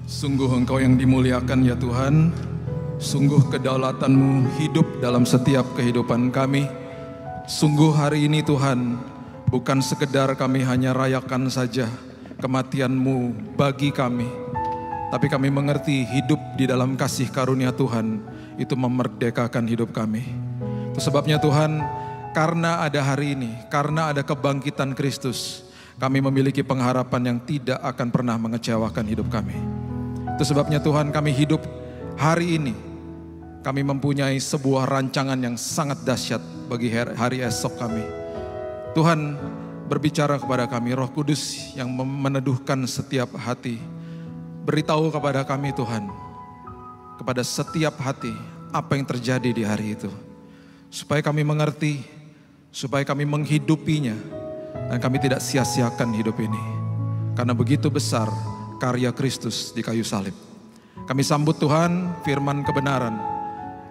Sungguh Engkau yang dimuliakan ya Tuhan. Sungguh kedaulatan-Mu hidup dalam setiap kehidupan kami. Sungguh hari ini Tuhan, bukan sekedar kami hanya rayakan saja kematian-Mu bagi kami, tapi kami mengerti hidup di dalam kasih karunia Tuhan itu memerdekakan hidup kami. Itu sebabnya Tuhan, karena ada hari ini, karena ada kebangkitan Kristus, kami memiliki pengharapan yang tidak akan pernah mengecewakan hidup kami. Itu sebabnya Tuhan, kami hidup hari ini, kami mempunyai sebuah rancangan yang sangat dahsyat bagi hari esok kami. Tuhan berbicara kepada kami, Roh Kudus yang meneduhkan setiap hati. Beritahu kepada kami Tuhan, kepada setiap hati, apa yang terjadi di hari itu. Supaya kami mengerti, supaya kami menghidupinya, dan kami tidak sia-siakan hidup ini. Karena begitu besar karya Kristus di kayu salib. Kami sambut Tuhan, firman kebenaran,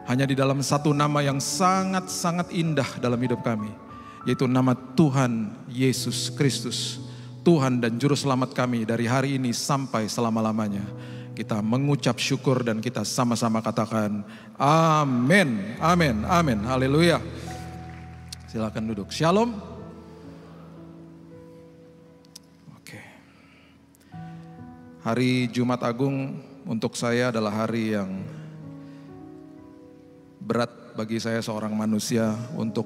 hanya di dalam satu nama yang sangat-sangat indah dalam hidup kami, yaitu nama Tuhan Yesus Kristus, Tuhan dan Juru Selamat kami dari hari ini sampai selama-lamanya. Kita mengucap syukur dan kita sama-sama katakan amin, amin, amin, haleluya. Silakan duduk. Shalom. Oke. Hari Jumat Agung untuk saya adalah hari yang berat bagi saya seorang manusia untuk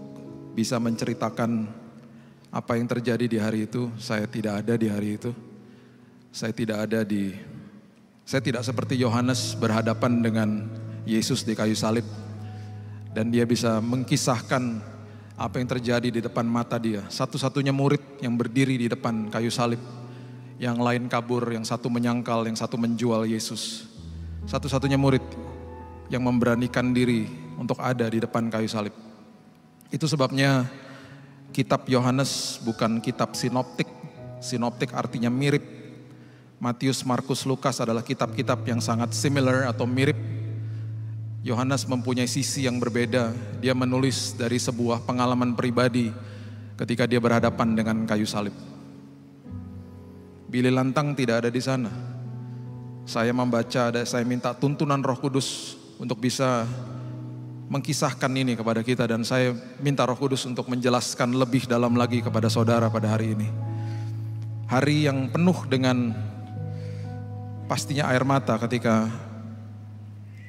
bisa menceritakan apa yang terjadi di hari itu. Saya tidak ada di hari itu. Saya tidak seperti Yohanes berhadapan dengan Yesus di kayu salib. Dan dia bisa mengkisahkan apa yang terjadi di depan mata dia. Satu-satunya murid yang berdiri di depan kayu salib. Yang lain kabur, yang satu menyangkal, yang satu menjual Yesus. Satu-satunya murid yang memberanikan diri untuk ada di depan kayu salib. Itu sebabnya kitab Yohanes bukan kitab sinoptik. Sinoptik artinya mirip. Matius, Markus, Lukas adalah kitab-kitab yang sangat similar atau mirip. Yohanes mempunyai sisi yang berbeda. Dia menulis dari sebuah pengalaman pribadi ketika dia berhadapan dengan kayu salib. Billy Lantang tidak ada di sana. Saya membaca, saya minta tuntunan Roh Kudus untuk bisa mengkisahkan ini kepada kita, dan saya minta Roh Kudus untuk menjelaskan lebih dalam lagi kepada saudara pada hari ini. Hari yang penuh dengan pastinya air mata ketika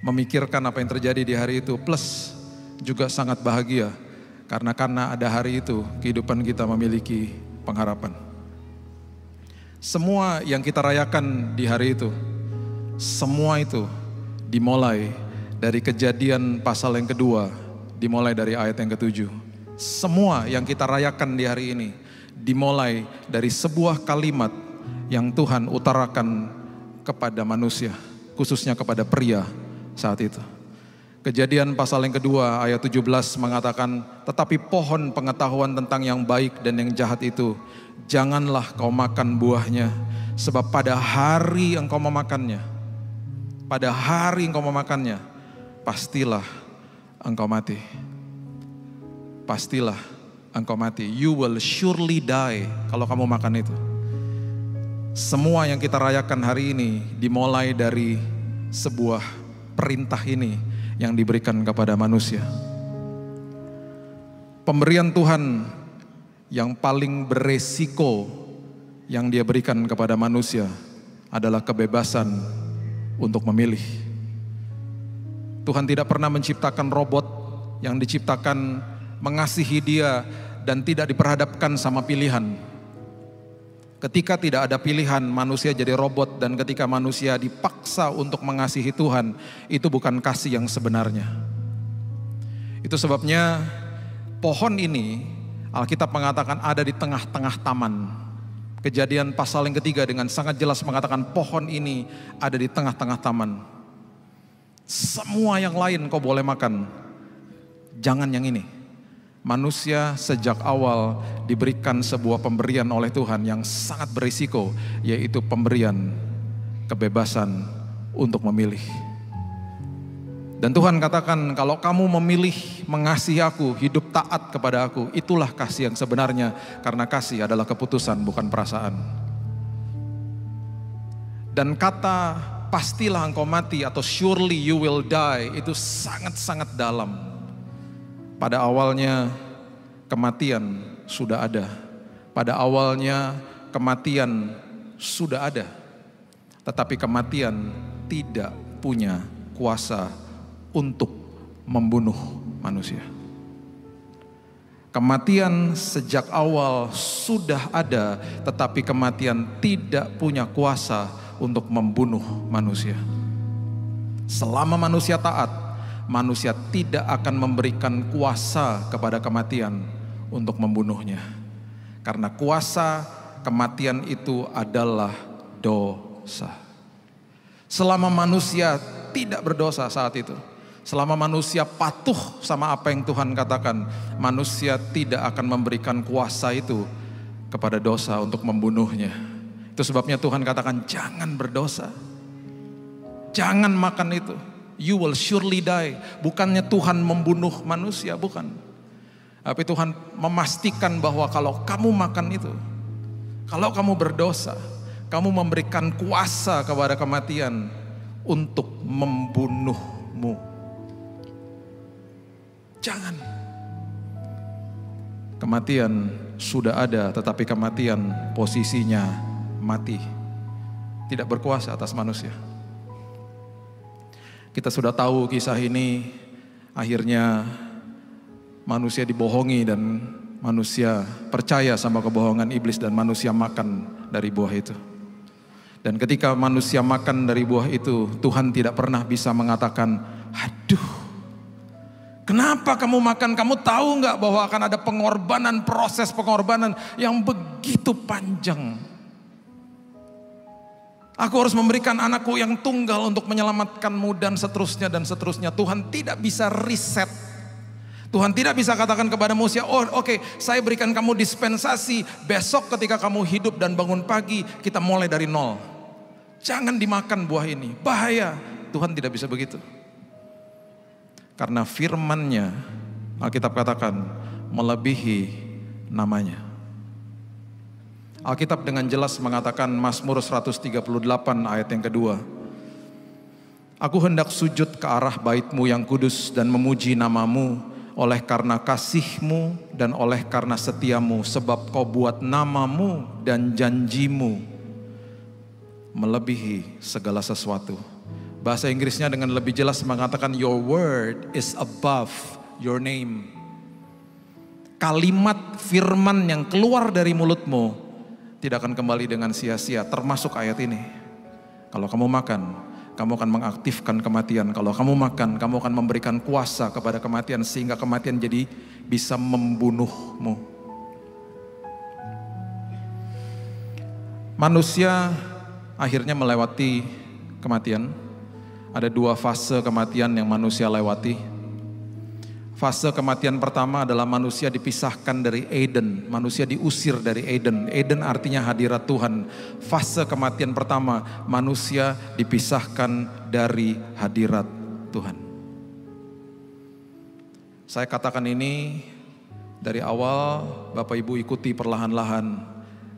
memikirkan apa yang terjadi di hari itu, plus juga sangat bahagia karena ada hari itu kehidupan kita memiliki pengharapan. Semua yang kita rayakan di hari itu, semua itu dimulai dari Kejadian pasal yang kedua, dimulai dari ayat yang ke-7. Semua yang kita rayakan di hari ini dimulai dari sebuah kalimat yang Tuhan utarakan kepada manusia, khususnya kepada pria saat itu. Kejadian pasal yang kedua ayat 17 mengatakan, tetapi pohon pengetahuan tentang yang baik dan yang jahat itu, janganlah kau makan buahnya, sebab pada hari engkau memakannya, pastilah engkau mati. Pastilah engkau mati. You will surely die kalau kamu makan itu. Semua yang kita rayakan hari ini dimulai dari sebuah perintah ini yang diberikan kepada manusia. Pemberian Tuhan yang paling beresiko yang dia berikan kepada manusia adalah kebebasan untuk memilih. Tuhan tidak pernah menciptakan robot yang diciptakan mengasihi dia dan tidak diperhadapkan sama pilihan. Ketika tidak ada pilihan, manusia jadi robot, dan ketika manusia dipaksa untuk mengasihi Tuhan, itu bukan kasih yang sebenarnya. Itu sebabnya pohon ini, Alkitab mengatakan ada di tengah-tengah taman. Kejadian pasal yang ketiga dengan sangat jelas mengatakan pohon ini ada di tengah-tengah taman. Semua yang lain kau boleh makan, jangan yang ini. Manusia sejak awal diberikan sebuah pemberian oleh Tuhan yang sangat berisiko, yaitu pemberian kebebasan untuk memilih. Dan Tuhan katakan, kalau kamu memilih mengasihi aku, hidup taat kepada aku, itulah kasih yang sebenarnya, karena kasih adalah keputusan bukan perasaan. Dan kata pastilah engkau mati atau surely you will die itu sangat-sangat dalam. Pada awalnya kematian sudah ada. Pada awalnya kematian sudah ada. Tetapi kematian tidak punya kuasa untuk membunuh manusia. Kematian sejak awal sudah ada, tetapi kematian tidak punya kuasa untuk membunuh manusia. Selama manusia taat, manusia tidak akan memberikan kuasa kepada kematian untuk membunuhnya. Karena kuasa kematian itu adalah dosa. Selama manusia tidak berdosa saat itu, selama manusia patuh sama apa yang Tuhan katakan, manusia tidak akan memberikan kuasa itu kepada dosa untuk membunuhnya. Itu sebabnya Tuhan katakan jangan berdosa. Jangan makan itu. You will surely die. Bukannya Tuhan membunuh manusia, bukan. Tapi Tuhan memastikan bahwa kalau kamu makan itu, kalau kamu berdosa, kamu memberikan kuasa kepada kematian untuk membunuhmu. Jangan. Kematian sudah ada, tetapi kematian posisinya mati. Tidak berkuasa atas manusia. Kita sudah tahu kisah ini, akhirnya manusia dibohongi dan manusia percaya sama kebohongan iblis dan manusia makan dari buah itu. Dan ketika manusia makan dari buah itu, Tuhan tidak pernah bisa mengatakan, aduh, kenapa kamu makan? Kamu tahu nggak bahwa akan ada pengorbanan, proses pengorbanan yang begitu panjang. Aku harus memberikan anakku yang tunggal untuk menyelamatkanmu dan seterusnya dan seterusnya. Tuhan tidak bisa riset. Tuhan tidak bisa katakan kepada manusia, oh oke, saya berikan kamu dispensasi. Besok ketika kamu hidup dan bangun pagi, kita mulai dari nol. Jangan dimakan buah ini, bahaya. Tuhan tidak bisa begitu. Karena firman-Nya, Alkitab katakan, melebihi namanya. Alkitab dengan jelas mengatakan Mazmur 138 ayat yang kedua. Aku hendak sujud ke arah bait-Mu yang kudus dan memuji nama-Mu oleh karena kasih-Mu dan oleh karena setia-Mu, sebab Kau buat nama-Mu dan janji-Mu melebihi segala sesuatu. Bahasa Inggrisnya dengan lebih jelas mengatakan your word is above your name. Kalimat firman yang keluar dari mulutmu tidak akan kembali dengan sia-sia, termasuk ayat ini. Kalau kamu makan, kamu akan mengaktifkan kematian. Kalau kamu makan, kamu akan memberikan kuasa kepada kematian sehingga kematian jadi bisa membunuhmu. Manusia akhirnya melewati kematian. Ada dua fase kematian yang manusia lewati. Fase kematian pertama adalah manusia dipisahkan dari Eden. Manusia diusir dari Eden. Eden artinya hadirat Tuhan. Fase kematian pertama, manusia dipisahkan dari hadirat Tuhan. Saya katakan ini dari awal, Bapak Ibu ikuti perlahan-lahan.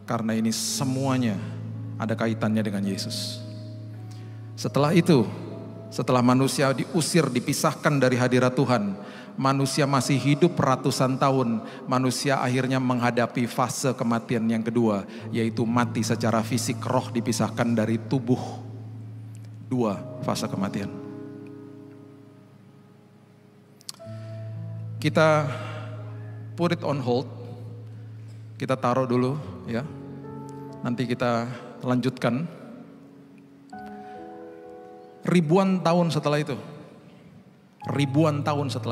Karena ini semuanya ada kaitannya dengan Yesus. Setelah itu, setelah manusia diusir, dipisahkan dari hadirat Tuhan, manusia masih hidup ratusan tahun, manusia akhirnya menghadapi fase kematian yang kedua, yaitu mati secara fisik, roh dipisahkan dari tubuh. Dua fase kematian. Kita put it on hold, kita taruh dulu ya, nanti kita lanjutkan. Ribuan tahun setelah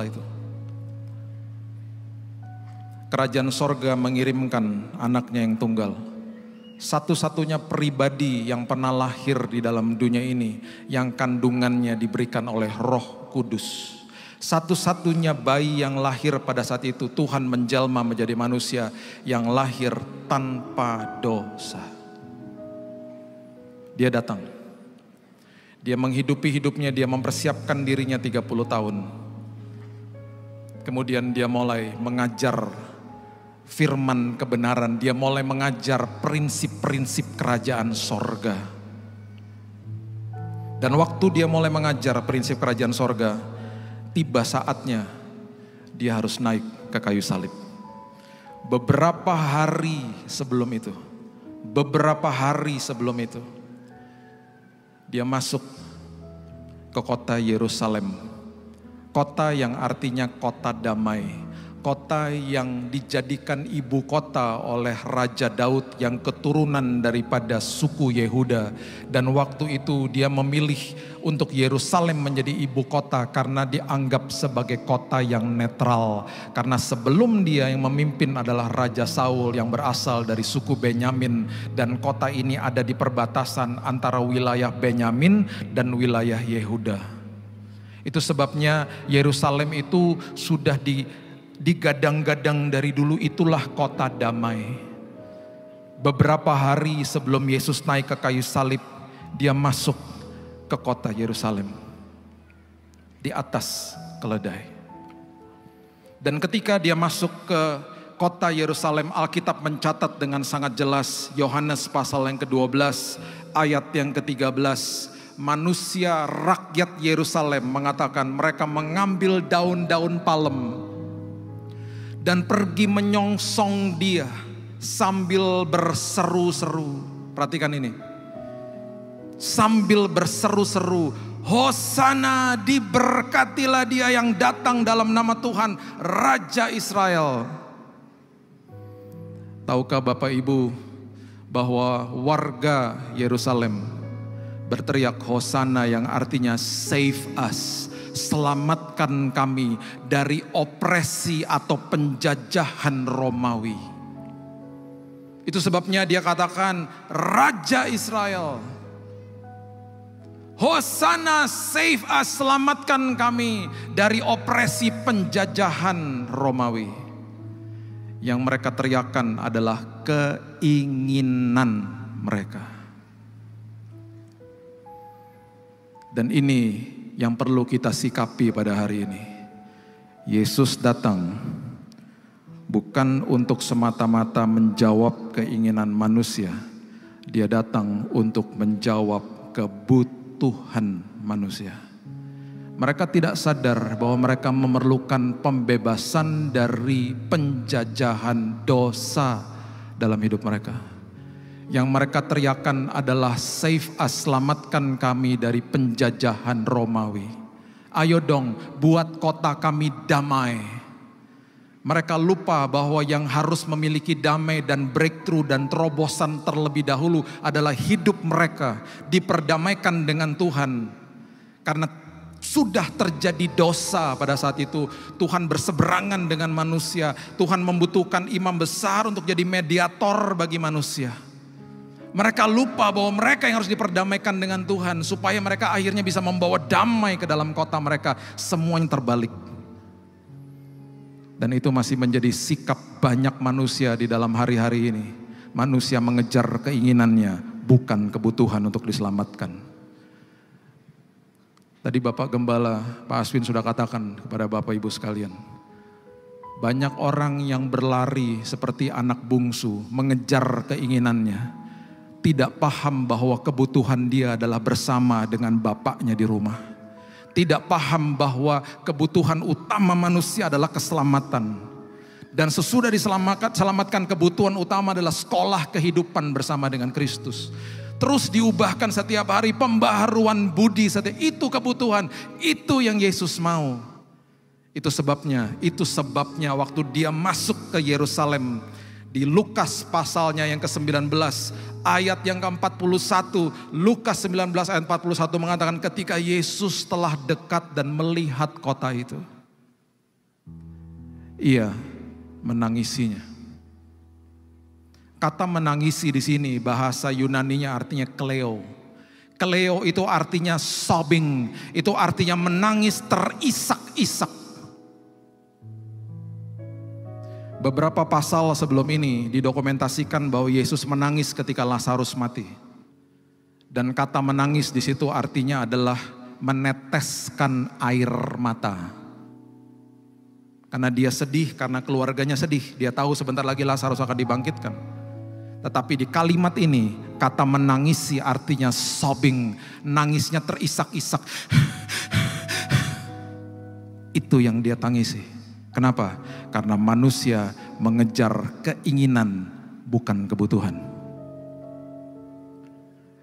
itu, kerajaan sorga mengirimkan anaknya yang tunggal. Satu-satunya pribadi yang pernah lahir di dalam dunia ini, yang kandungannya diberikan oleh Roh Kudus. Satu-satunya bayi yang lahir pada saat itu, Tuhan menjelma menjadi manusia yang lahir tanpa dosa. Dia datang. Dia menghidupi hidupnya, dia mempersiapkan dirinya 30 tahun. Kemudian dia mulai mengajar firman kebenaran, dia mulai mengajar prinsip-prinsip kerajaan sorga. Dan waktu dia mulai mengajar prinsip kerajaan sorga, tiba saatnya dia harus naik ke kayu salib. Beberapa hari sebelum itu, dia masuk ke kota Yerusalem. Kota yang artinya kota damai. Kota yang dijadikan ibu kota oleh Raja Daud yang keturunan daripada suku Yehuda. Dan waktu itu dia memilih untuk Yerusalem menjadi ibu kota karena dianggap sebagai kota yang netral. Karena sebelum dia yang memimpin adalah Raja Saul yang berasal dari suku Benyamin. Dan kota ini ada di perbatasan antara wilayah Benyamin dan wilayah Yehuda. Itu sebabnya Yerusalem itu sudah digadang-gadang dari dulu, itulah kota damai. Beberapa hari sebelum Yesus naik ke kayu salib, dia masuk ke kota Yerusalem di atas keledai. Dan ketika dia masuk ke kota Yerusalem, Alkitab mencatat dengan sangat jelas, Yohanes pasal yang ke-12 ayat yang ke-13, manusia rakyat Yerusalem mengatakan mereka mengambil daun-daun palem dan pergi menyongsong dia sambil berseru-seru. Perhatikan ini. Sambil berseru-seru, Hosana, diberkatilah dia yang datang dalam nama Tuhan, Raja Israel. Tahukah Bapak Ibu bahwa warga Yerusalem berteriak Hosana yang artinya save us, selamatkan kami dari opresi atau penjajahan Romawi. Itu sebabnya dia katakan Raja Israel, Hosana, save us, selamatkan kami dari opresi penjajahan Romawi. Yang mereka teriakan adalah keinginan mereka. Dan ini yang perlu kita sikapi pada hari ini. Yesus datang bukan untuk semata-mata menjawab keinginan manusia. Dia datang untuk menjawab kebutuhan manusia. Mereka tidak sadar bahwa mereka memerlukan pembebasan dari penjajahan dosa dalam hidup mereka. Yang mereka teriakan adalah save us, selamatkan kami dari penjajahan Romawi. Ayo dong, buat kota kami damai. Mereka lupa bahwa yang harus memiliki damai dan breakthrough dan terobosan terlebih dahulu adalah hidup mereka diperdamaikan dengan Tuhan. Karena sudah terjadi dosa pada saat itu, Tuhan berseberangan dengan manusia. Tuhan membutuhkan imam besar untuk jadi mediator bagi manusia. Mereka lupa bahwa mereka yang harus diperdamaikan dengan Tuhan, supaya mereka akhirnya bisa membawa damai ke dalam kota mereka. Semuanya terbalik. Dan itu masih menjadi sikap banyak manusia di dalam hari-hari ini. Manusia mengejar keinginannya, bukan kebutuhan untuk diselamatkan. Tadi Bapak Gembala, Pak Aswin sudah katakan kepada Bapak Ibu sekalian. Banyak orang yang berlari seperti anak bungsu, mengejar keinginannya. Tidak paham bahwa kebutuhan dia adalah bersama dengan bapaknya di rumah. Tidak paham bahwa kebutuhan utama manusia adalah keselamatan. Dan sesudah diselamatkan, kebutuhan utama adalah sekolah kehidupan bersama dengan Kristus. Terus diubahkan setiap hari, pembaharuan budi setiap, itu kebutuhan, itu yang Yesus mau. Itu sebabnya waktu dia masuk ke Yerusalem, di Lukas pasalnya yang ke-19 ayat yang ke-41, Lukas 19 ayat 41 mengatakan ketika Yesus telah dekat dan melihat kota itu, ia menangisinya. Kata menangisi di sini bahasa Yunaninya artinya kleo. Kleo itu artinya sobbing, itu artinya menangis terisak-isak. Beberapa pasal sebelum ini didokumentasikan bahwa Yesus menangis ketika Lazarus mati. Dan kata menangis di situ artinya adalah meneteskan air mata. Karena dia sedih, karena keluarganya sedih. Dia tahu sebentar lagi Lazarus akan dibangkitkan. Tetapi di kalimat ini Kata menangisi artinya sobbing, nangisnya terisak-isak. Itu yang dia tangisi. Kenapa? Karena manusia mengejar keinginan, bukan kebutuhan.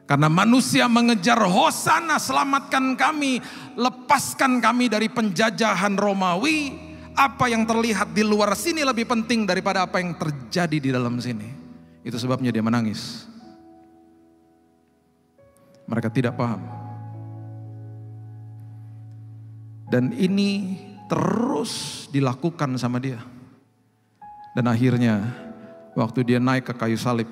Karena manusia mengejar hosana, selamatkan kami, lepaskan kami dari penjajahan Romawi. Apa yang terlihat di luar sini lebih penting daripada apa yang terjadi di dalam sini. Itu sebabnya dia menangis. Mereka tidak paham. Dan ini terus dilakukan sama dia. Dan akhirnya waktu dia naik ke kayu salib,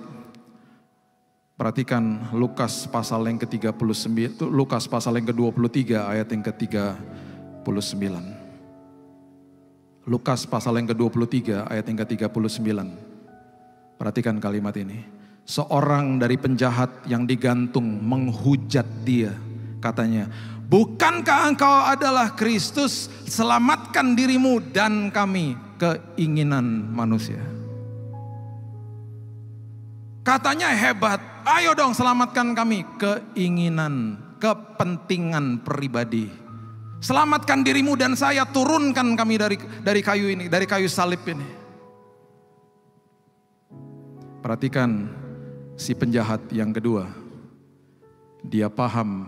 perhatikan Lukas pasal yang ke-39, Lukas pasal yang ke-23 ayat yang ke-39. Lukas pasal yang ke-23 ayat yang ke-39. Perhatikan kalimat ini. Seorang dari penjahat yang digantung menghujat dia, katanya, bukankah engkau adalah Kristus? Selamatkan dirimu dan kami. Keinginan manusia. Katanya hebat, ayo dong selamatkan kami. Keinginan, kepentingan pribadi. Selamatkan dirimu dan saya, turunkan kami dari kayu ini, dari kayu salib ini. Perhatikan si penjahat yang kedua. Dia paham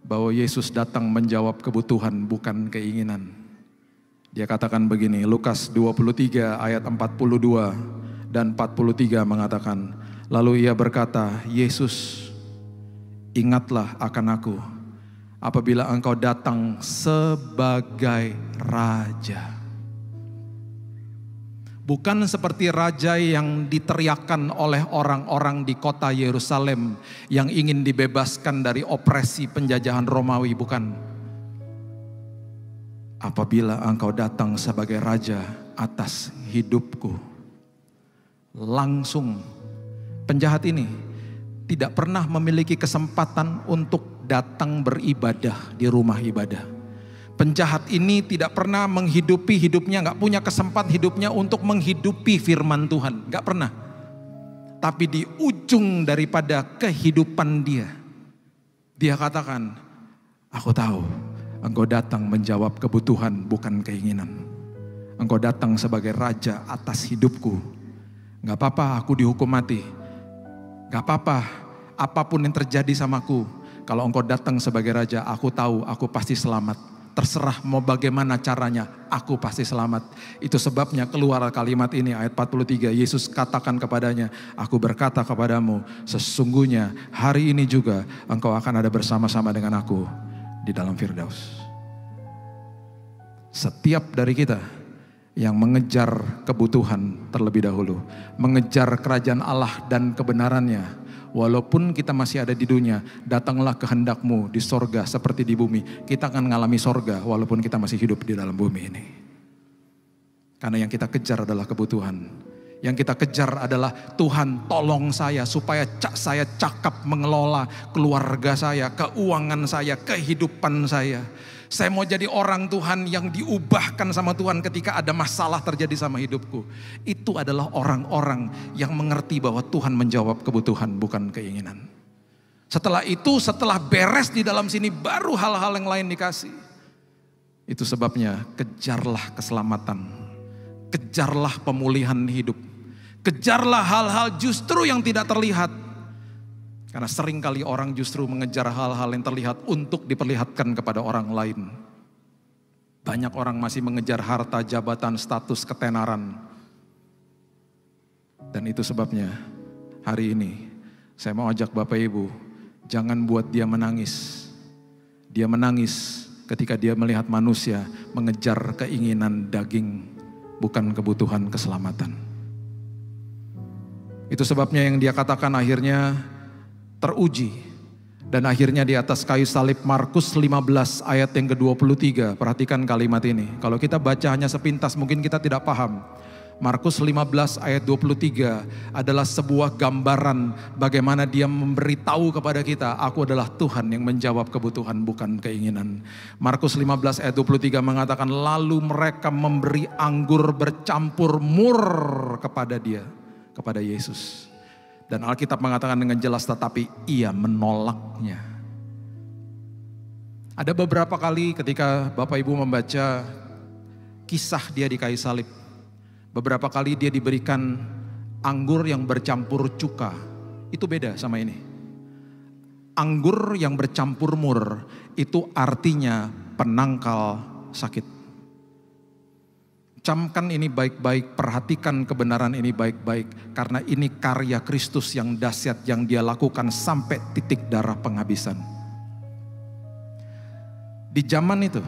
bahwa Yesus datang menjawab kebutuhan, bukan keinginan. Dia katakan begini, Lukas 23 ayat 42 dan 43 mengatakan, lalu ia berkata, Yesus, ingatlah akan aku apabila engkau datang sebagai raja. Bukan seperti raja yang diteriakkan oleh orang-orang di kota Yerusalem yang ingin dibebaskan dari opresi penjajahan Romawi, bukan. Apabila engkau datang sebagai raja atas hidupku. Langsung penjahat ini tidak pernah memiliki kesempatan untuk datang beribadah di rumah ibadah. Penjahat ini tidak pernah menghidupi hidupnya, gak punya kesempatan hidupnya untuk menghidupi firman Tuhan. Gak pernah. Tapi di ujung daripada kehidupan dia katakan, aku tahu engkau datang menjawab kebutuhan, bukan keinginan. Engkau datang sebagai raja atas hidupku. Gak apa-apa aku dihukum mati. Gak apa-apa apapun yang terjadi samaku. Kalau engkau datang sebagai raja, aku tahu aku pasti selamat. Terserah mau bagaimana caranya, aku pasti selamat. Itu sebabnya keluar kalimat ini, ayat 43. Yesus katakan kepadanya, aku berkata kepadamu, sesungguhnya hari ini juga engkau akan ada bersama-sama dengan aku di dalam Firdaus. Setiap dari kita yang mengejar kebutuhan terlebih dahulu, mengejar kerajaan Allah dan kebenarannya, walaupun kita masih ada di dunia, datanglah kehendakmu di sorga seperti di bumi. Kita akan mengalami sorga walaupun kita masih hidup di dalam bumi ini. Karena yang kita kejar adalah kebutuhan. Yang kita kejar adalah Tuhan tolong saya supaya saya cakap mengelola keluarga saya, keuangan saya, kehidupan saya. Saya mau jadi orang Tuhan yang diubahkan sama Tuhan ketika ada masalah terjadi sama hidupku. Itu adalah orang-orang yang mengerti bahwa Tuhan menjawab kebutuhan, bukan keinginan. Setelah itu, setelah beres di dalam sini, baru hal-hal yang lain dikasih. Itu sebabnya kejarlah keselamatan. Kejarlah pemulihan hidup. Kejarlah hal-hal justru yang tidak terlihat. Karena seringkali orang justru mengejar hal-hal yang terlihat untuk diperlihatkan kepada orang lain. Banyak orang masih mengejar harta, jabatan, status, ketenaran. Dan itu sebabnya hari ini saya mau ajak Bapak Ibu, jangan buat dia menangis. Dia menangis ketika dia melihat manusia mengejar keinginan daging, bukan kebutuhan keselamatan. Itu sebabnya yang dia katakan akhirnya teruji. Dan akhirnya di atas kayu salib, Markus 15 ayat yang ke-23. Perhatikan kalimat ini. Kalau kita baca hanya sepintas mungkin kita tidak paham. Markus 15 ayat 23 adalah sebuah gambaran bagaimana dia memberitahu kepada kita, aku adalah Tuhan yang menjawab kebutuhan bukan keinginan. Markus 15 ayat 23 mengatakan, lalu mereka memberi anggur bercampur mur kepada dia, kepada Yesus. Dan Alkitab mengatakan dengan jelas, tetapi ia menolaknya. Ada beberapa kali ketika Bapak Ibu membaca kisah dia di kayu salib, beberapa kali dia diberikan anggur yang bercampur cuka. Itu beda sama ini. Anggur yang bercampur mur itu artinya penangkal sakit. Camkan ini baik-baik, perhatikan kebenaran ini baik-baik. Karena ini karya Kristus yang dahsyat yang dia lakukan sampai titik darah penghabisan. Di zaman itu,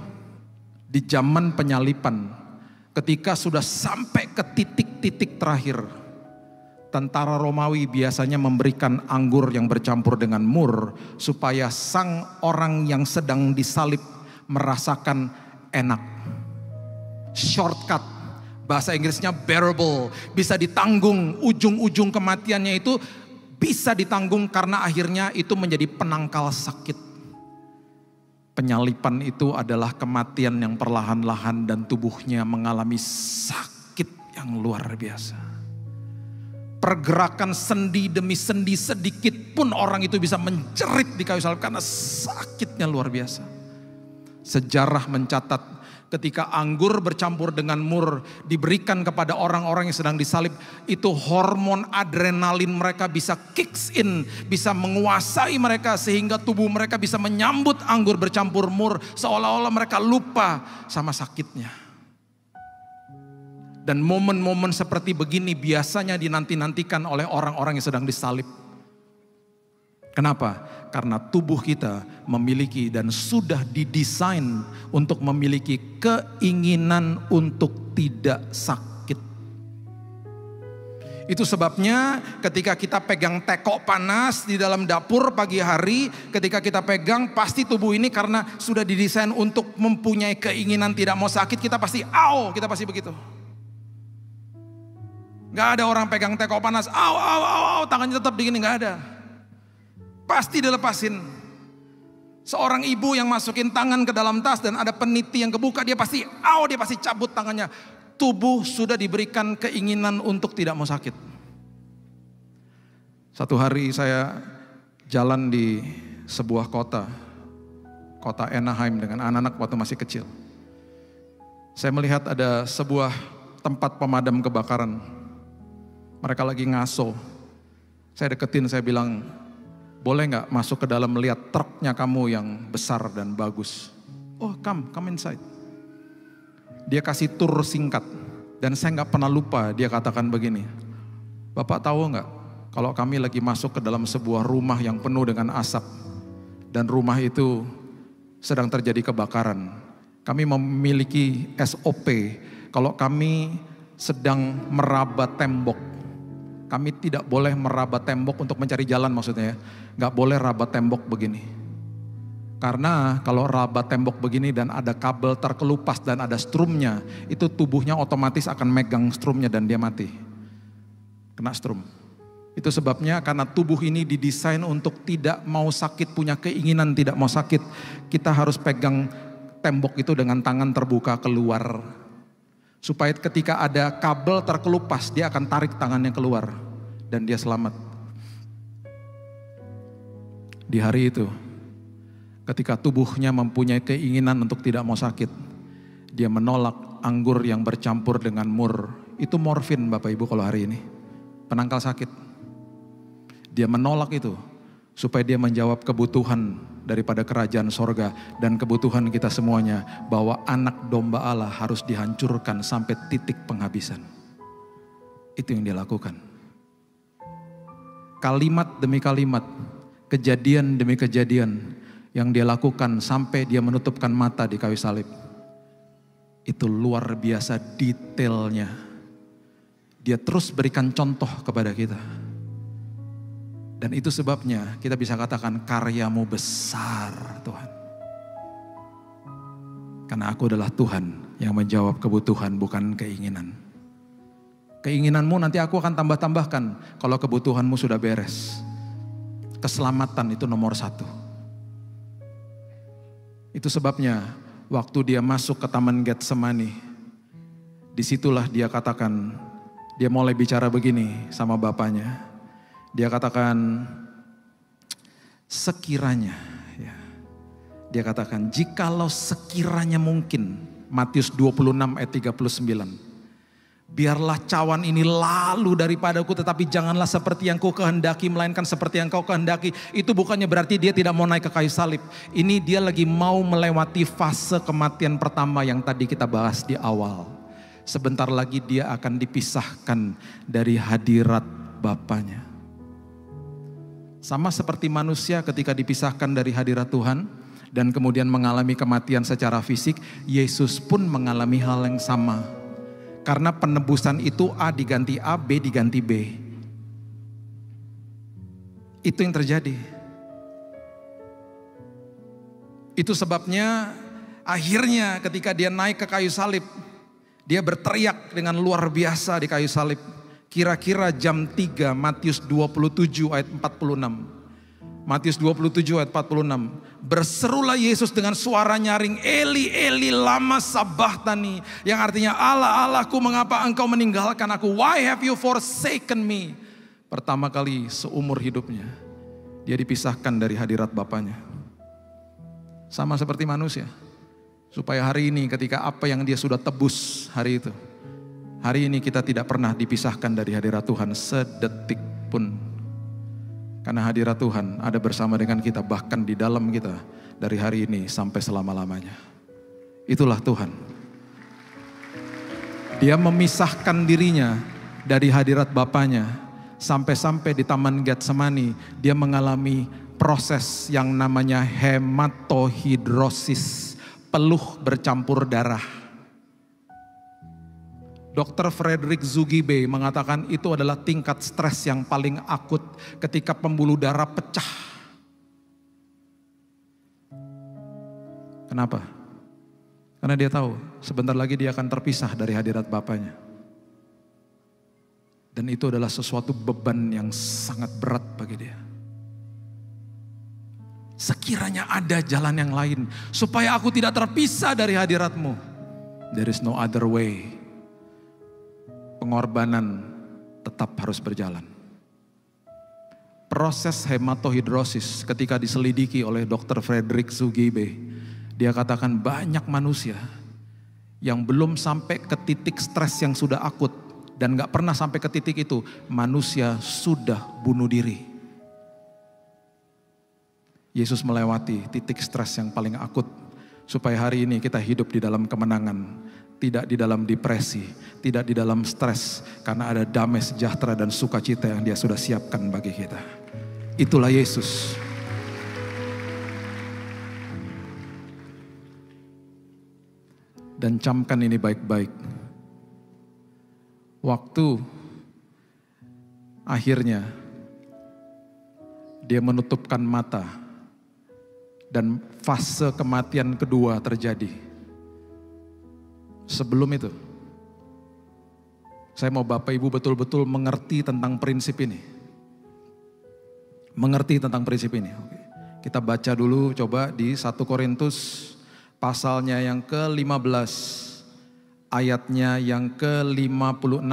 di zaman penyalipan, ketika sudah sampai ke titik-titik terakhir, tentara Romawi biasanya memberikan anggur yang bercampur dengan mur supaya sang orang yang sedang disalib merasakan enak. Shortcut, bahasa Inggrisnya bearable, bisa ditanggung, ujung-ujung kematiannya itu bisa ditanggung karena akhirnya itu menjadi penangkal sakit. Penyalipan itu adalah kematian yang perlahan-lahan dan tubuhnya mengalami sakit yang luar biasa. Pergerakan sendi demi sendi sedikit pun orang itu bisa menjerit di kayu salib karena sakitnya luar biasa. Sejarah mencatat ketika anggur bercampur dengan mur diberikan kepada orang-orang yang sedang disalib, itu hormon adrenalin mereka bisa kicks in, bisa menguasai mereka sehingga tubuh mereka bisa menyambut anggur bercampur mur seolah-olah mereka lupa sama sakitnya. Dan momen-momen seperti begini biasanya dinanti-nantikan oleh orang-orang yang sedang disalib. Kenapa? Karena tubuh kita memiliki dan sudah didesain untuk memiliki keinginan untuk tidak sakit. Itu sebabnya ketika kita pegang tekok panas di dalam dapur pagi hari, ketika kita pegang pasti tubuh ini karena sudah didesain untuk mempunyai keinginan tidak mau sakit, kita pasti kita pasti begitu. Gak ada orang pegang tekok panas, tangannya tetap begini, gak ada. Pasti dilepasin. Seorang ibu yang masukin tangan ke dalam tas dan ada peniti yang kebuka, dia pasti cabut tangannya. Tubuh sudah diberikan keinginan untuk tidak mau sakit. Satu hari saya jalan di sebuah kota Anaheim dengan anak-anak waktu masih kecil. Saya melihat ada sebuah tempat pemadam kebakaran. Mereka lagi ngaso. Saya deketin, saya bilang, boleh gak masuk ke dalam melihat truknya kamu yang besar dan bagus. Oh, come inside. Dia kasih tur singkat. Dan saya gak pernah lupa dia katakan begini. Bapak tahu gak, kalau kami lagi masuk ke dalam sebuah rumah yang penuh dengan asap. Dan rumah itu sedang terjadi kebakaran. Kami memiliki SOP. Kalau kami sedang meraba tembok, kami tidak boleh meraba tembok untuk mencari jalan maksudnya ya. Gak boleh raba tembok begini. Karena kalau raba tembok begini dan ada kabel terkelupas dan ada strumnya, itu tubuhnya otomatis akan megang strumnya dan dia mati. Kena strum. Itu sebabnya karena tubuh ini didesain untuk tidak mau sakit, punya keinginan tidak mau sakit. Kita harus pegang tembok itu dengan tangan terbuka keluar. Supaya ketika ada kabel terkelupas, dia akan tarik tangannya keluar. Dan dia selamat. Di hari itu, ketika tubuhnya mempunyai keinginan untuk tidak mau sakit, dia menolak anggur yang bercampur dengan mur. Itu morfin Bapak Ibu kalau hari ini. Penangkal sakit. Dia menolak itu. Supaya dia menjawab kebutuhan daripada kerajaan sorga dan kebutuhan kita semuanya, bahwa anak domba Allah harus dihancurkan sampai titik penghabisan. Itu yang dia lakukan. Kalimat demi kalimat, kejadian demi kejadian yang dia lakukan sampai dia menutupkan mata di kayu salib. Itu luar biasa detailnya. Dia terus berikan contoh kepada kita. Dan itu sebabnya kita bisa katakan karyamu besar Tuhan. Karena aku adalah Tuhan yang menjawab kebutuhan bukan keinginan. Keinginanmu nanti aku akan tambah-tambahkan kalau kebutuhanmu sudah beres. Keselamatan itu nomor 1. Itu sebabnya waktu dia masuk ke Taman Getsemani, disitulah dia katakan, dia mulai bicara begini sama bapaknya. Dia katakan sekiranya, ya. Dia katakan jikalau sekiranya mungkin, Matius 26 ayat 39. Biarlah cawan ini lalu daripadaku, tetapi janganlah seperti yang kau kehendaki, melainkan seperti yang kau kehendaki. Itu bukannya berarti dia tidak mau naik ke kayu salib. Ini dia lagi mau melewati fase kematian pertama yang tadi kita bahas di awal. Sebentar lagi dia akan dipisahkan dari hadirat Bapanya. Sama seperti manusia ketika dipisahkan dari hadirat Tuhan dan kemudian mengalami kematian secara fisik, Yesus pun mengalami hal yang sama. Karena penebusan itu A diganti A, B diganti B. Itu yang terjadi. Itu sebabnya akhirnya ketika dia naik ke kayu salib, dia berteriak dengan luar biasa di kayu salib. Kira-kira jam 3, Matius 27 ayat 46. Matius 27 ayat 46. Berserulah Yesus dengan suara nyaring, Eli, Eli, lama sabachthani. Yang artinya, Allah, Allahku, mengapa engkau meninggalkan aku? Why have you forsaken me? Pertama kali seumur hidupnya, dia dipisahkan dari hadirat Bapanya. Sama seperti manusia. Supaya hari ini ketika apa yang dia sudah tebus hari itu, hari ini kita tidak pernah dipisahkan dari hadirat Tuhan sedetik pun. Karena hadirat Tuhan ada bersama dengan kita bahkan di dalam kita dari hari ini sampai selama-lamanya. Itulah Tuhan. Dia memisahkan dirinya dari hadirat Bapanya. Sampai-sampai di Taman Getsemani dia mengalami proses yang namanya hematohidrosis. Peluh bercampur darah. Dr. Frederick Zugibe mengatakan itu adalah tingkat stres yang paling akut ketika pembuluh darah pecah. Kenapa? Karena dia tahu sebentar lagi dia akan terpisah dari hadirat Bapanya. Dan itu adalah sesuatu beban yang sangat berat bagi dia. Sekiranya ada jalan yang lain supaya aku tidak terpisah dari hadirat-Mu. There is no other way. Pengorbanan tetap harus berjalan. Proses hematohidrosis ketika diselidiki oleh Dr. Frederick Zugibe, dia katakan banyak manusia yang belum sampai ke titik stres yang sudah akut dan gak pernah sampai ke titik itu, manusia sudah bunuh diri. Yesus melewati titik stres yang paling akut supaya hari ini kita hidup di dalam kemenangan. Tidak di dalam depresi, tidak di dalam stres, karena ada damai sejahtera dan sukacita yang Dia sudah siapkan bagi kita. Itulah Yesus. Dan camkan ini baik-baik. Waktu akhirnya Dia menutupkan mata dan fase kematian kedua terjadi. Sebelum itu, saya mau Bapak Ibu betul-betul mengerti tentang prinsip ini. Mengerti tentang prinsip ini. Oke. Kita baca dulu coba di 1 Korintus pasalnya yang ke-15, ayatnya yang ke-56.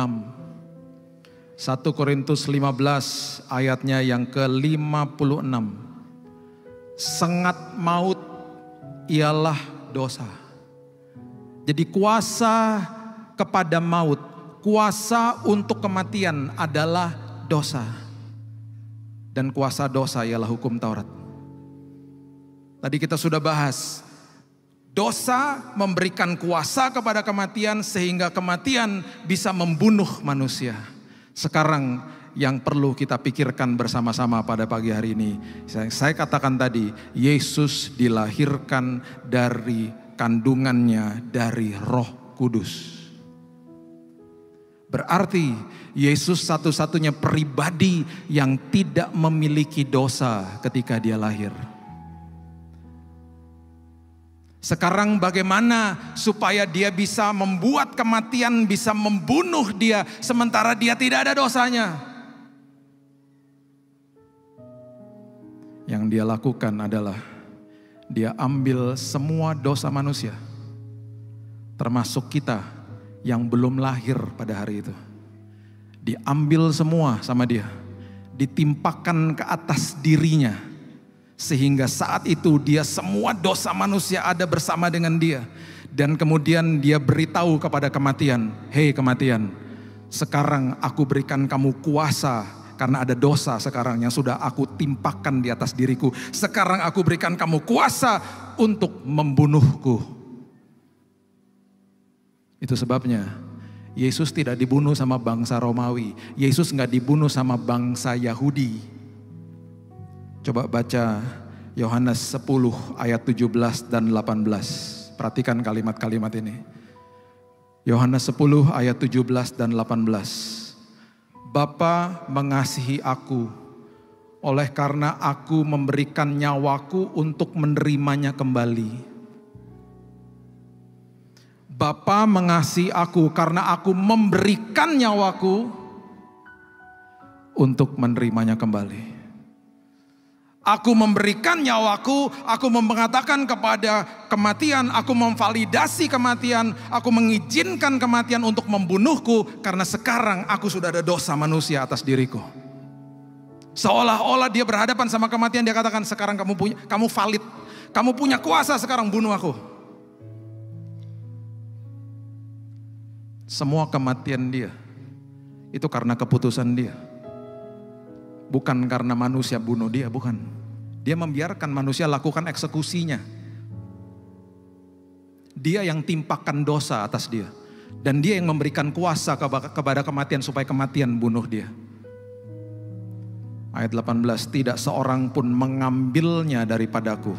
1 Korintus 15 ayatnya yang ke-56. Sengat maut ialah dosa. Jadi kuasa kepada maut, kuasa untuk kematian adalah dosa. Dan kuasa dosa ialah hukum Taurat. Tadi kita sudah bahas, dosa memberikan kuasa kepada kematian sehingga kematian bisa membunuh manusia. Sekarang yang perlu kita pikirkan bersama-sama pada pagi hari ini, saya katakan tadi, Yesus dilahirkan dari kandungannya dari Roh Kudus. Berarti Yesus satu-satunya pribadi yang tidak memiliki dosa ketika Dia lahir. Sekarang bagaimana supaya Dia bisa membuat kematian bisa membunuh Dia sementara Dia tidak ada dosanya? Yang Dia lakukan adalah Dia ambil semua dosa manusia, termasuk kita yang belum lahir pada hari itu. Diambil semua sama Dia. ditimpakan ke atas dirinya. Sehingga saat itu dia semua dosa manusia ada bersama dengan dia. Dan kemudian dia beritahu kepada kematian, hei kematian, sekarang aku berikan kamu kuasa karena ada dosa sekarang yang sudah aku timpakan di atas diriku. Sekarang aku berikan kamu kuasa untuk membunuhku. Itu sebabnya Yesus tidak dibunuh sama bangsa Romawi. Yesus nggak dibunuh sama bangsa Yahudi. Coba baca Yohanes 10 ayat 17 dan 18. Perhatikan kalimat-kalimat ini. Yohanes 10 ayat 17 dan 18. Bapa mengasihi aku, oleh karena aku memberikan nyawaku untuk menerimanya kembali. Bapa mengasihi aku karena aku memberikan nyawaku untuk menerimanya kembali. Aku memberikan nyawaku, aku mengatakan kepada kematian, aku memvalidasi kematian, aku mengizinkan kematian untuk membunuhku karena sekarang aku sudah ada dosa manusia atas diriku. Seolah-olah dia berhadapan sama kematian, dia katakan sekarang kamu valid, kamu punya kuasa sekarang bunuh aku. Semua kematian dia itu karena keputusan dia. Bukan karena manusia bunuh dia, bukan. Dia membiarkan manusia lakukan eksekusinya. Dia yang timpakan dosa atas dia. Dan dia yang memberikan kuasa kepada kematian supaya kematian bunuh dia. Ayat 18, tidak seorang pun mengambilnya daripadaku.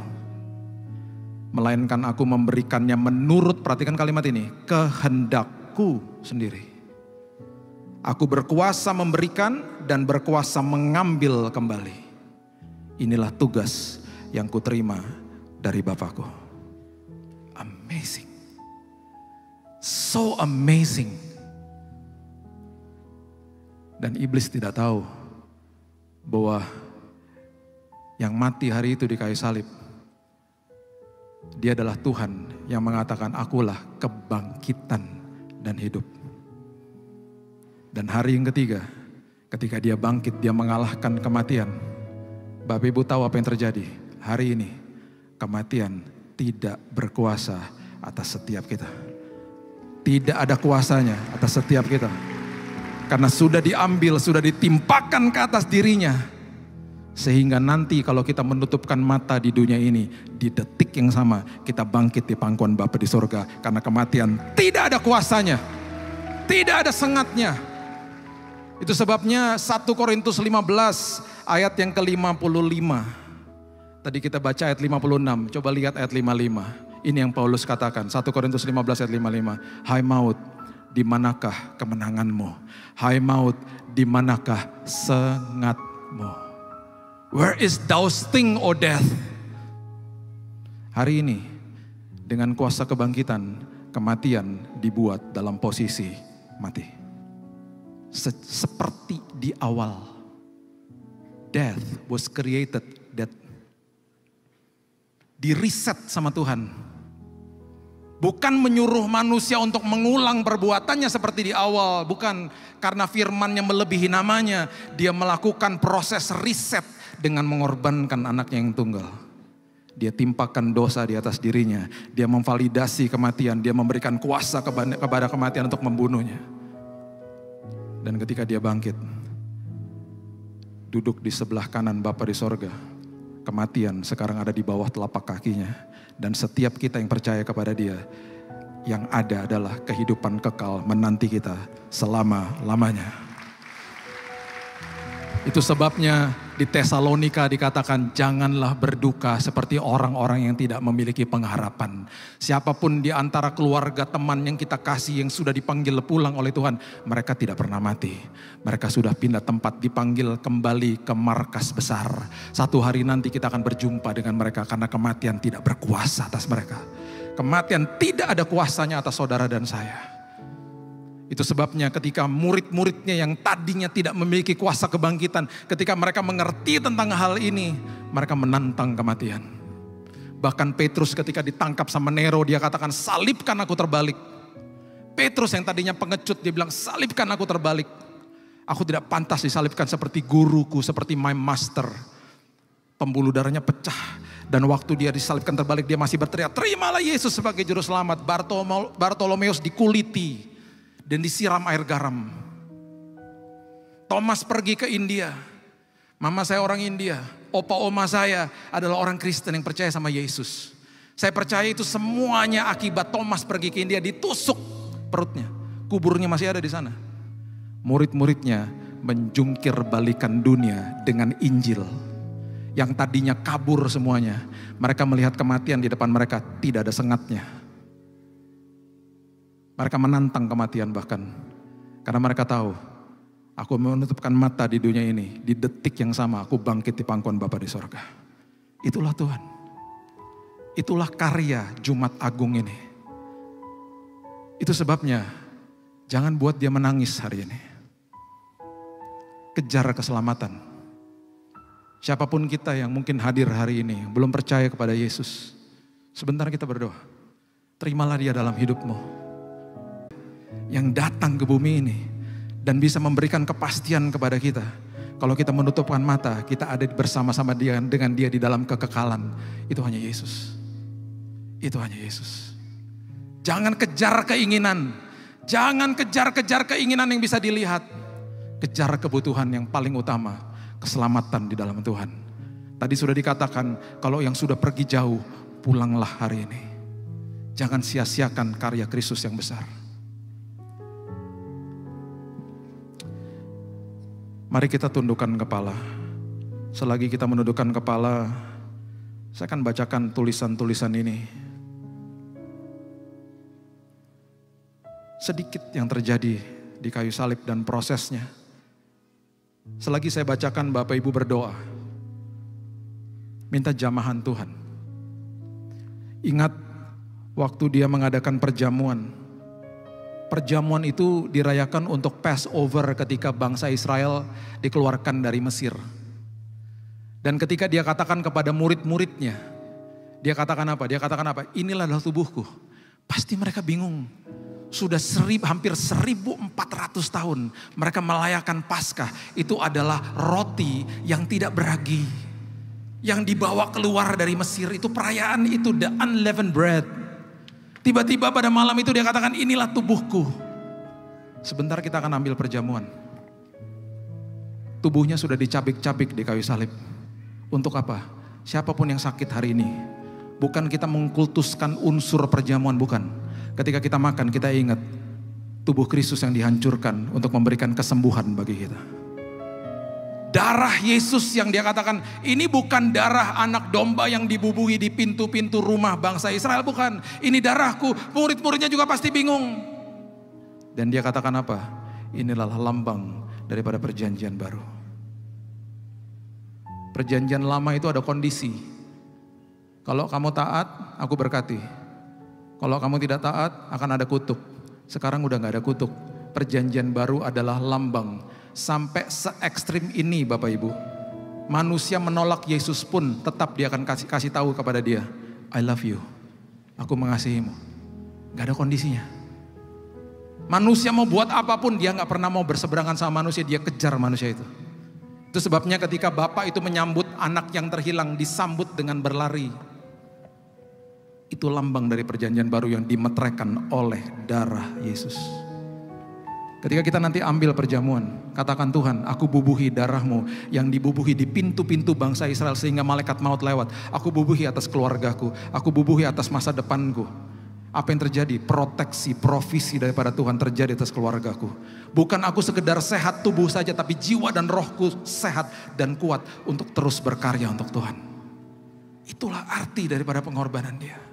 Melainkan aku memberikannya menurut, perhatikan kalimat ini, kehendakku sendiri. Aku berkuasa memberikan dan berkuasa mengambil kembali. Inilah tugas yang kuterima dari Bapakku. Amazing. So amazing. Dan iblis tidak tahu bahwa yang mati hari itu di kayu salib, dia adalah Tuhan yang mengatakan akulah kebangkitan dan hidup. Dan hari yang ketiga, ketika dia bangkit, dia mengalahkan kematian. Bapak Ibu tahu apa yang terjadi? Hari ini kematian tidak berkuasa atas setiap kita. Tidak ada kuasanya atas setiap kita. Karena sudah diambil, sudah ditimpakan ke atas dirinya. Sehingga nanti kalau kita menutupkan mata di dunia ini, di detik yang sama kita bangkit di pangkuan Bapa di sorga. Karena kematian tidak ada kuasanya. Tidak ada sengatnya. Itu sebabnya 1 Korintus 15 ayat yang ke-55. Tadi kita baca ayat 56, coba lihat ayat 55. Ini yang Paulus katakan, 1 Korintus 15 ayat 55. Hai maut, di manakah kemenanganmu? Hai maut, di manakah sengatmu? Where is thou sting, O death? Hari ini, dengan kuasa kebangkitan, kematian dibuat dalam posisi mati. Seperti di awal, death was created dead. Di reset sama Tuhan. Bukan menyuruh manusia untuk mengulang perbuatannya seperti di awal. Bukan, karena firman-Nya melebihi namanya. Dia melakukan proses reset dengan mengorbankan anaknya yang tunggal. Dia timpakan dosa di atas dirinya. Dia memvalidasi kematian. Dia memberikan kuasa kepada kematian untuk membunuhnya. Dan ketika dia bangkit, duduk di sebelah kanan Bapa di sorga, kematian sekarang ada di bawah telapak kakinya. Dan setiap kita yang percaya kepada dia, yang ada adalah kehidupan kekal menanti kita selama-lamanya. Itu sebabnya di Tesalonika dikatakan janganlah berduka seperti orang-orang yang tidak memiliki pengharapan. Siapapun di antara keluarga teman yang kita kasih yang sudah dipanggil pulang oleh Tuhan, mereka tidak pernah mati. Mereka sudah pindah tempat, dipanggil kembali ke markas besar. Satu hari nanti kita akan berjumpa dengan mereka karena kematian tidak berkuasa atas mereka. Kematian tidak ada kuasanya atas saudara dan saya. Itu sebabnya ketika murid-muridnya yang tadinya tidak memiliki kuasa kebangkitan, ketika mereka mengerti tentang hal ini, mereka menantang kematian. Bahkan Petrus ketika ditangkap sama Nero, dia katakan salibkan aku terbalik. Petrus yang tadinya pengecut, dia bilang salibkan aku terbalik. Aku tidak pantas disalibkan seperti guruku, seperti my master. Pembuluh darahnya pecah. Dan waktu dia disalibkan terbalik, dia masih berteriak, terimalah Yesus sebagai juru selamat. Bartolomeus dikuliti dan disiram air garam. Thomas pergi ke India. Mama saya orang India. Opa oma saya adalah orang Kristen yang percaya sama Yesus. Saya percaya itu semuanya akibat Thomas pergi ke India, ditusuk perutnya. Kuburnya masih ada di sana. Murid-muridnya menjungkir balikan dunia dengan Injil. Yang tadinya kabur semuanya. Mereka melihat kematian di depan mereka, tidak ada sengatnya. Mereka menantang kematian bahkan. Karena mereka tahu, aku menutupkan mata di dunia ini. Di detik yang sama aku bangkit di pangkuan Bapa di sorga. Itulah Tuhan. Itulah karya Jumat Agung ini. Itu sebabnya jangan buat dia menangis hari ini. Kejar keselamatan. Siapapun kita yang mungkin hadir hari ini, belum percaya kepada Yesus. Sebentar kita berdoa. Terimalah dia dalam hidupmu. Yang datang ke bumi ini. Dan bisa memberikan kepastian kepada kita. Kalau kita menutupkan mata, kita ada bersama-sama dia, dengan dia di dalam kekekalan. Itu hanya Yesus. Itu hanya Yesus. Jangan kejar keinginan. Jangan kejar-kejar keinginan yang bisa dilihat. Kejar kebutuhan yang paling utama, keselamatan di dalam Tuhan. Tadi sudah dikatakan, kalau yang sudah pergi jauh, pulanglah hari ini. Jangan sia-siakan karya Kristus yang besar. Mari kita tundukkan kepala. Selagi kita menundukkan kepala, saya akan bacakan tulisan-tulisan ini. Sedikit yang terjadi di kayu salib dan prosesnya. Selagi saya bacakan, Bapak Ibu berdoa. Minta jamahan Tuhan. Ingat waktu dia mengadakan perjamuan. Perjamuan itu dirayakan untuk Passover ketika bangsa Israel dikeluarkan dari Mesir. Dan ketika dia katakan kepada murid-muridnya, dia katakan apa? Dia katakan apa? Inilah adalah tubuhku. Pasti mereka bingung. Sudah hampir 1400 tahun mereka merayakan Paskah. Itu adalah roti yang tidak beragi. Yang dibawa keluar dari Mesir. Itu perayaan itu, the unleavened bread. Tiba-tiba pada malam itu dia katakan, inilah tubuhku. Sebentar kita akan ambil perjamuan. Tubuhnya sudah dicabik-cabik di kayu salib. Untuk apa? Siapapun yang sakit hari ini. Bukan kita mengkultuskan unsur perjamuan, bukan. Ketika kita makan, kita ingat tubuh Kristus yang dihancurkan untuk memberikan kesembuhan bagi kita. Darah Yesus yang dia katakan, ini bukan darah anak domba yang dibubuhi di pintu-pintu rumah bangsa Israel, bukan. Ini darahku. Murid-muridnya juga pasti bingung. Dan dia katakan apa? Inilah lambang daripada perjanjian baru. Perjanjian lama itu ada kondisi. Kalau kamu taat, aku berkati. Kalau kamu tidak taat, akan ada kutuk. Sekarang udah gak ada kutuk. Perjanjian baru adalah lambang. Sampai se-ekstrim ini Bapak Ibu. Manusia menolak Yesus pun tetap dia akan kasih tahu kepada dia. I love you. Aku mengasihimu. Gak ada kondisinya. Manusia mau buat apapun, dia gak pernah mau berseberangan sama manusia. Dia kejar manusia itu. Itu sebabnya ketika Bapak itu menyambut anak yang terhilang, disambut dengan berlari. Itu lambang dari perjanjian baru yang dimeteraikan oleh darah Yesus. Ketika kita nanti ambil perjamuan, katakan Tuhan, aku bubuhi darahmu yang dibubuhi di pintu-pintu bangsa Israel sehingga malaikat maut lewat. Aku bubuhi atas keluargaku, aku bubuhi atas masa depanku. Apa yang terjadi? Proteksi, provisi daripada Tuhan terjadi atas keluargaku. Bukan aku sekedar sehat tubuh saja, tapi jiwa dan rohku sehat dan kuat untuk terus berkarya untuk Tuhan. Itulah arti daripada pengorbanan dia.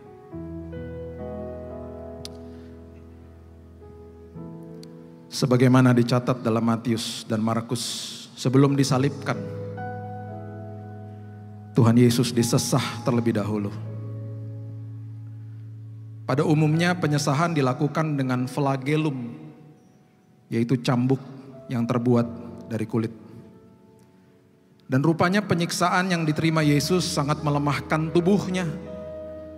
Sebagaimana dicatat dalam Matius dan Markus, sebelum disalibkan, Tuhan Yesus disesah terlebih dahulu. Pada umumnya penyesahan dilakukan dengan flagellum, yaitu cambuk yang terbuat dari kulit. Dan rupanya penyiksaan yang diterima Yesus sangat melemahkan tubuhnya.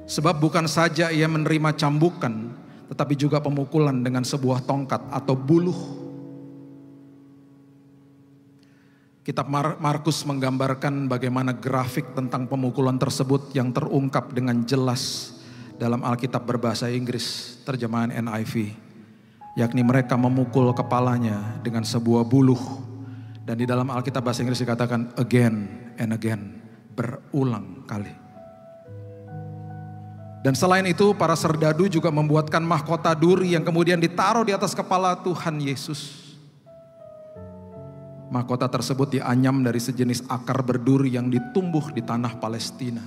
Sebab bukan saja ia menerima cambukan, tetapi juga pemukulan dengan sebuah tongkat atau buluh. Kitab Markus menggambarkan bagaimana grafik tentang pemukulan tersebut yang terungkap dengan jelas dalam Alkitab berbahasa Inggris, terjemahan NIV. Yakni mereka memukul kepalanya dengan sebuah buluh. Dan di dalam Alkitab bahasa Inggris dikatakan again and again, berulang kali. Dan selain itu para serdadu juga membuatkan mahkota duri yang kemudian ditaruh di atas kepala Tuhan Yesus. Mahkota tersebut dianyam dari sejenis akar berduri yang ditumbuh di tanah Palestina.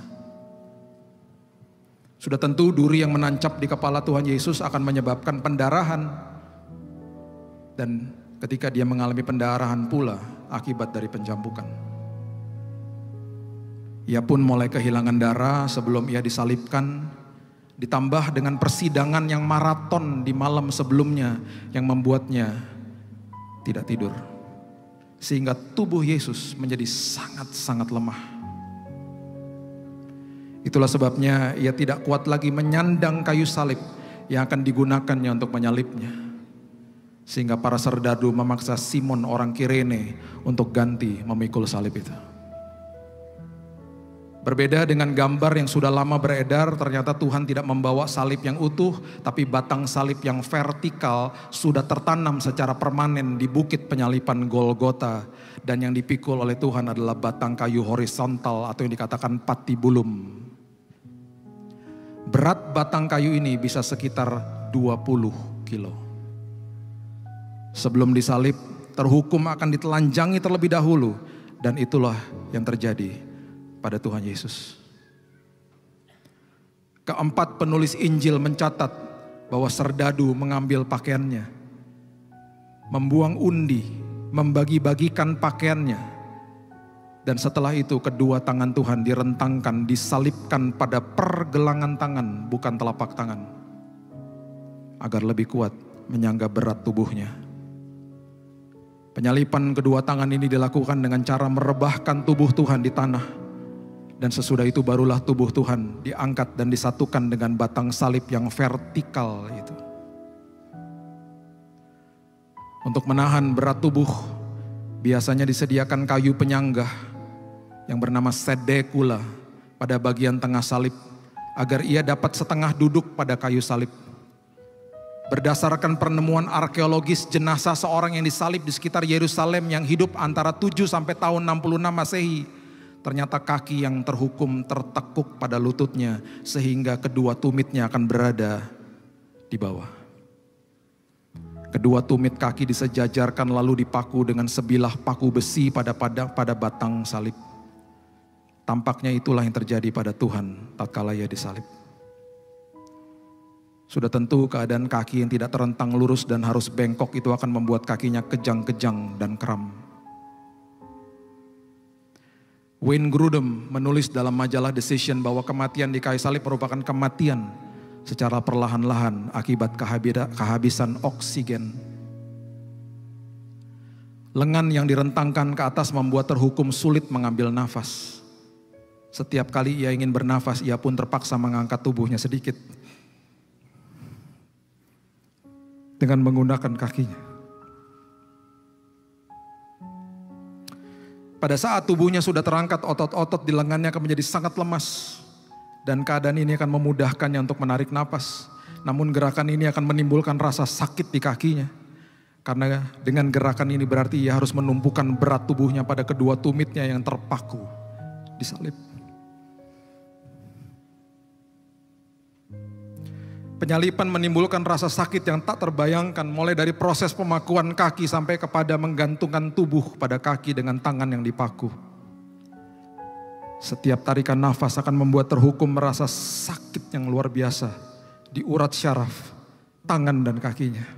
Sudah tentu duri yang menancap di kepala Tuhan Yesus akan menyebabkan pendarahan. Dan ketika dia mengalami pendarahan pula akibat dari penjambukan. Ia pun mulai kehilangan darah sebelum ia disalibkan. Ditambah dengan persidangan yang maraton di malam sebelumnya yang membuatnya tidak tidur. Sehingga tubuh Yesus menjadi sangat-sangat lemah. Itulah sebabnya ia tidak kuat lagi menyandang kayu salib yang akan digunakannya untuk menyalibnya. Sehingga para serdadu memaksa Simon orang Kirene untuk ganti memikul salib itu. Berbeda dengan gambar yang sudah lama beredar, ternyata Tuhan tidak membawa salib yang utuh, tapi batang salib yang vertikal sudah tertanam secara permanen di bukit penyalipan Golgota. Dan yang dipikul oleh Tuhan adalah batang kayu horizontal atau yang dikatakan patibulum. Berat batang kayu ini bisa sekitar 20 kilo. Sebelum disalib, terhukum akan ditelanjangi terlebih dahulu. Dan itulah yang terjadi pada Tuhan Yesus. Keempat penulis Injil mencatat bahwa serdadu mengambil pakaiannya, membuang undi, membagi-bagikan pakaiannya. Dan setelah itu kedua tangan Tuhan direntangkan, disalibkan pada pergelangan tangan, bukan telapak tangan. Agar lebih kuat menyangga berat tubuhnya. Penyalipan kedua tangan ini dilakukan dengan cara merebahkan tubuh Tuhan di tanah. Dan sesudah itu barulah tubuh Tuhan diangkat dan disatukan dengan batang salib yang vertikal itu. Untuk menahan berat tubuh, biasanya disediakan kayu penyanggah yang bernama sedekula pada bagian tengah salib, agar ia dapat setengah duduk pada kayu salib. Berdasarkan penemuan arkeologis jenazah seorang yang disalib di sekitar Yerusalem yang hidup antara 7 sampai tahun 66 Masehi, ternyata kaki yang terhukum tertekuk pada lututnya sehingga kedua tumitnya akan berada di bawah. Kedua tumit kaki disejajarkan lalu dipaku dengan sebilah paku besi pada batang salib. Tampaknya itulah yang terjadi pada Tuhan tatkala ia disalib. Sudah tentu keadaan kaki yang tidak terentang lurus dan harus bengkok itu akan membuat kakinya kejang-kejang dan kram. Wayne Grudem menulis dalam majalah Decision bahwa kematian di kayu salib merupakan kematian secara perlahan-lahan akibat kehabisan oksigen. Lengan yang direntangkan ke atas membuat terhukum sulit mengambil nafas. Setiap kali ia ingin bernafas, ia pun terpaksa mengangkat tubuhnya sedikit dengan menggunakan kakinya. Pada saat tubuhnya sudah terangkat, otot-otot di lengannya akan menjadi sangat lemas. Dan keadaan ini akan memudahkannya untuk menarik napas. Namun gerakan ini akan menimbulkan rasa sakit di kakinya. Karena dengan gerakan ini berarti ia harus menumpukan berat tubuhnya pada kedua tumitnya yang terpaku di salib. Penyalipan menimbulkan rasa sakit yang tak terbayangkan, mulai dari proses pemakuan kaki sampai kepada menggantungkan tubuh pada kaki dengan tangan yang dipaku. Setiap tarikan nafas akan membuat terhukum merasa sakit yang luar biasa di urat syaraf, tangan dan kakinya.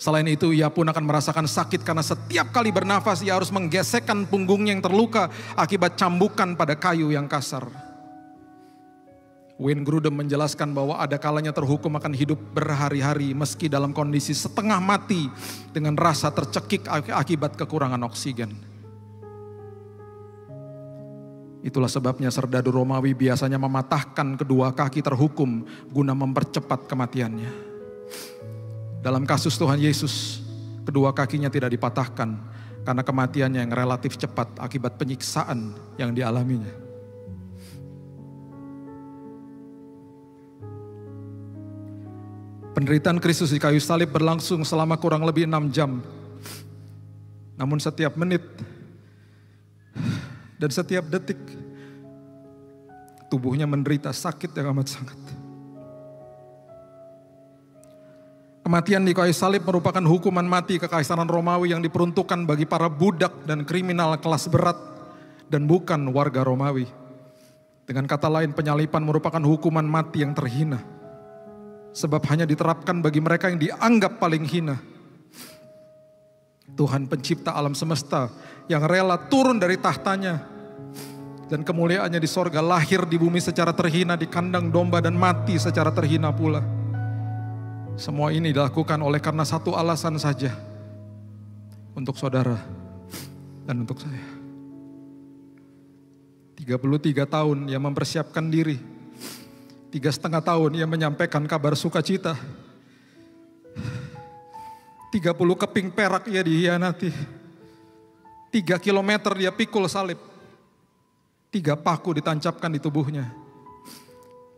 Selain itu ia pun akan merasakan sakit karena setiap kali bernafas ia harus menggesekkan punggungnya yang terluka akibat cambukan pada kayu yang kasar. Wayne Grudem menjelaskan bahwa ada kalanya terhukum akan hidup berhari-hari meski dalam kondisi setengah mati dengan rasa tercekik akibat kekurangan oksigen. Itulah sebabnya serdadu Romawi biasanya mematahkan kedua kaki terhukum guna mempercepat kematiannya. Dalam kasus Tuhan Yesus, kedua kakinya tidak dipatahkan karena kematiannya yang relatif cepat akibat penyiksaan yang dialaminya. Penderitaan Kristus di kayu salib berlangsung selama kurang lebih 6 jam. Namun setiap menit dan setiap detik tubuhnya menderita sakit yang amat sangat. Kematian di kayu salib merupakan hukuman mati kekaisaran Romawi yang diperuntukkan bagi para budak dan kriminal kelas berat dan bukan warga Romawi. Dengan kata lain, penyaliban merupakan hukuman mati yang terhina. Sebab hanya diterapkan bagi mereka yang dianggap paling hina. Tuhan pencipta alam semesta yang rela turun dari tahtanya dan kemuliaannya di sorga, lahir di bumi secara terhina, di kandang domba dan mati secara terhina pula. Semua ini dilakukan oleh karena satu alasan saja, untuk saudara dan untuk saya. 33 tahun ia mempersiapkan diri, 3,5 tahun ia menyampaikan kabar sukacita, 30 keping perak ia dihianati, 3 kilometer dia pikul salib, 3 paku ditancapkan di tubuhnya,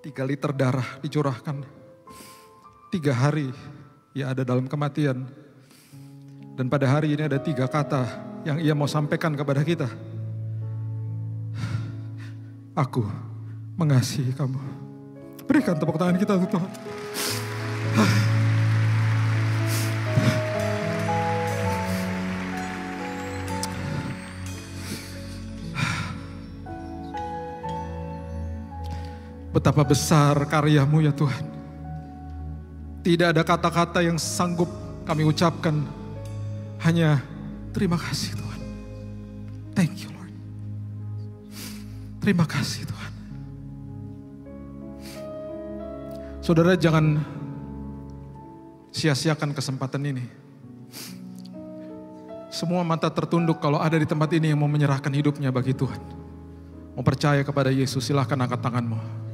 3 liter darah dicurahkan. 3 hari ia ada dalam kematian. Dan pada hari ini ada 3 kata yang ia mau sampaikan kepada kita. Aku mengasihi kamu. Berikan tepuk tangan kita untuk Tuhan. Betapa besar karyamu ya Tuhan. Tidak ada kata-kata yang sanggup kami ucapkan. Hanya terima kasih Tuhan. Thank you Lord. Terima kasih Tuhan. Saudara, jangan sia-siakan kesempatan ini. Semua mata tertunduk kalau ada di tempat ini yang mau menyerahkan hidupnya bagi Tuhan. Mau percaya kepada Yesus, silahkan angkat tanganmu.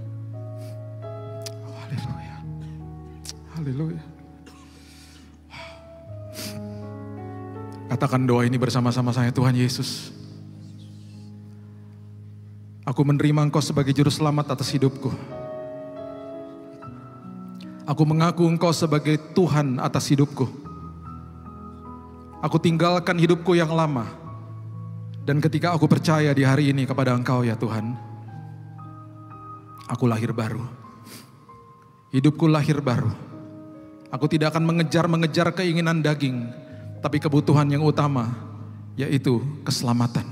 Haleluya. Katakan doa ini bersama-sama saya. Tuhan Yesus, aku menerima Engkau sebagai juru selamat atas hidupku. Aku mengaku Engkau sebagai Tuhan atas hidupku. Aku tinggalkan hidupku yang lama. Dan ketika aku percaya di hari ini kepada Engkau ya Tuhan, aku lahir baru. Hidupku lahir baru. Aku tidak akan mengejar keinginan daging, tapi kebutuhan yang utama, yaitu keselamatan.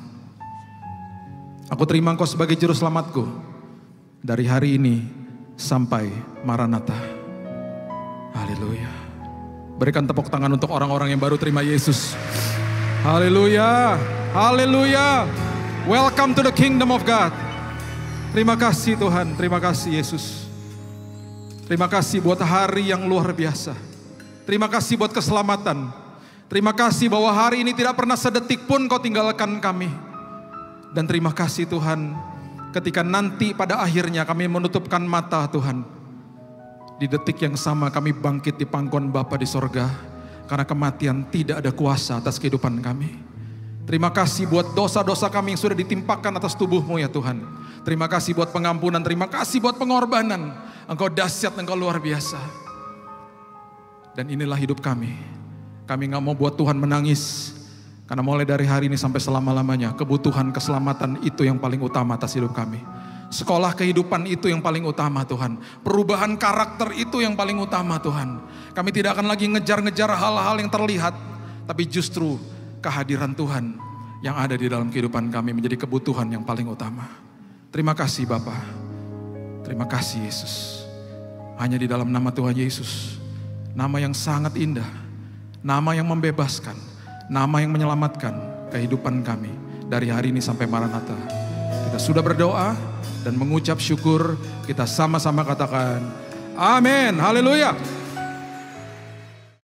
Aku terima Engkau sebagai juru selamatku dari hari ini sampai Maranatha. Haleluya. Berikan tepuk tangan untuk orang-orang yang baru terima Yesus. Haleluya. Haleluya. Welcome to the kingdom of God. Terima kasih Tuhan, terima kasih Yesus. Terima kasih buat hari yang luar biasa. Terima kasih buat keselamatan. Terima kasih bahwa hari ini tidak pernah sedetik pun Kau tinggalkan kami. Dan terima kasih Tuhan, ketika nanti pada akhirnya kami menutupkan mata Tuhan, di detik yang sama kami bangkit di pangkuan Bapa di sorga. Karena kematian tidak ada kuasa atas kehidupan kami. Terima kasih buat dosa-dosa kami yang sudah ditimpakan atas tubuh-Mu ya Tuhan. Terima kasih buat pengampunan, terima kasih buat pengorbanan. Engkau dahsyat, Engkau luar biasa. Dan inilah hidup kami. Kami gak mau buat Tuhan menangis. Karena mulai dari hari ini sampai selama-lamanya, kebutuhan keselamatan itu yang paling utama atas hidup kami. Sekolah kehidupan itu yang paling utama Tuhan. Perubahan karakter itu yang paling utama Tuhan. Kami tidak akan lagi ngejar-ngejar hal-hal yang terlihat. Tapi justru kehadiran Tuhan yang ada di dalam kehidupan kami menjadi kebutuhan yang paling utama. Terima kasih Bapa. Terima kasih Yesus. Hanya di dalam nama Tuhan Yesus, nama yang sangat indah, nama yang membebaskan, nama yang menyelamatkan kehidupan kami dari hari ini sampai Maranatha. Kita sudah berdoa dan mengucap syukur, kita sama-sama katakan amin. Haleluya.